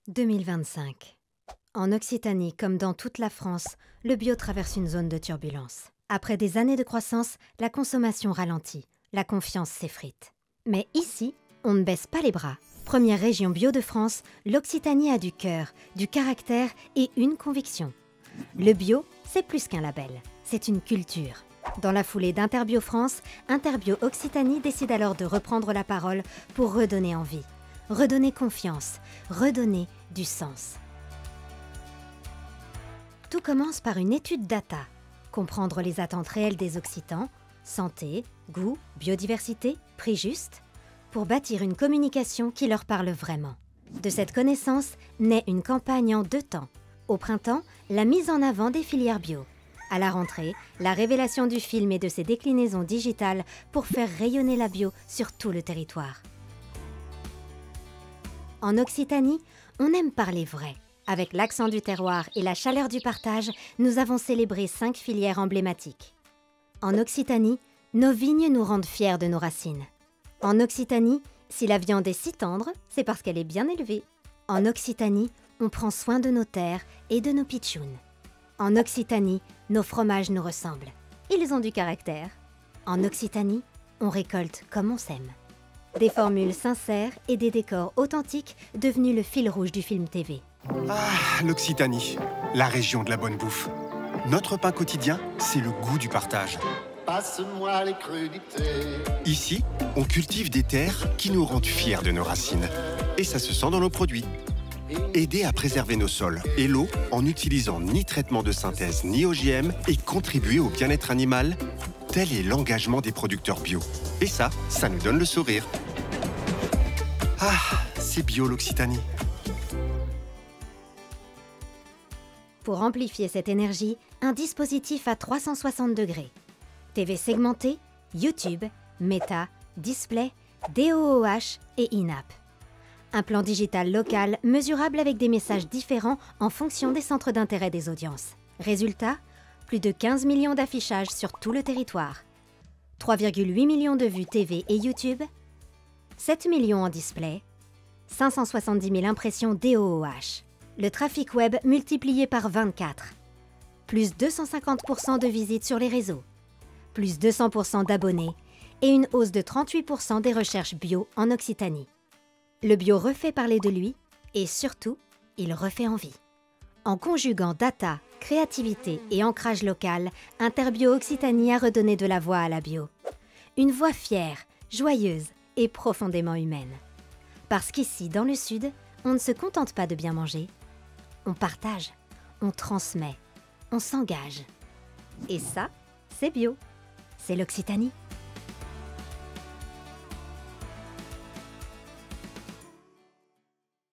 2025. En Occitanie, comme dans toute la France, le bio traverse une zone de turbulence. Après des années de croissance, la consommation ralentit, la confiance s'effrite. Mais ici, on ne baisse pas les bras. Première région bio de France, l'Occitanie a du cœur, du caractère et une conviction. Le bio, c'est plus qu'un label, c'est une culture. Dans la foulée d'Interbio France, Interbio Occitanie décide alors de reprendre la parole pour redonner envie, redonner confiance, redonner du sens. Tout commence par une étude data, comprendre les attentes réelles des Occitans, santé, goût, biodiversité, prix juste, pour bâtir une communication qui leur parle vraiment. De cette connaissance naît une campagne en 2 temps. Au printemps, la mise en avant des filières bio. À la rentrée, la révélation du film et de ses déclinaisons digitales pour faire rayonner la bio sur tout le territoire. En Occitanie, on aime parler vrai. Avec l'accent du terroir et la chaleur du partage, nous avons célébré 5 filières emblématiques. En Occitanie, nos vignes nous rendent fiers de nos racines. En Occitanie, si la viande est si tendre, c'est parce qu'elle est bien élevée. En Occitanie, on prend soin de nos terres et de nos pitchounes. En Occitanie, nos fromages nous ressemblent. Ils ont du caractère. En Occitanie, on récolte comme on sème. Des formules sincères et des décors authentiques devenus le fil rouge du film TV. Ah, l'Occitanie, la région de la bonne bouffe. Notre pain quotidien, c'est le goût du partage. Passe-moi les crudités. Ici, on cultive des terres qui nous rendent fiers de nos racines. Et ça se sent dans nos produits. Aider à préserver nos sols et l'eau en n'utilisant ni traitement de synthèse ni OGM et contribuer au bien-être animal, tel est l'engagement des producteurs bio. Et ça nous donne le sourire. Ah, c'est bio l'Occitanie. Pour amplifier cette énergie, un dispositif à 360 degrés. TV segmentée, YouTube, Meta, Display, DOOH et INAP. Un plan digital local, mesurable avec des messages différents en fonction des centres d'intérêt des audiences. Résultat, plus de 15 millions d'affichages sur tout le territoire. 3,8 millions de vues TV et YouTube, 7 millions en display, 570 000 impressions DOOH. Le trafic web multiplié par 24. Plus 250% de visites sur les réseaux. Plus 200% d'abonnés et une hausse de 38% des recherches bio en Occitanie. Le bio refait parler de lui et surtout, il refait envie. En conjuguant data, créativité et ancrage local, Interbio Occitanie a redonné de la voix à la bio. Une voix fière, joyeuse et profondément humaine. Parce qu'ici, dans le Sud, on ne se contente pas de bien manger. On partage, on transmet, on s'engage. Et ça, c'est bio. C'est l'Occitanie.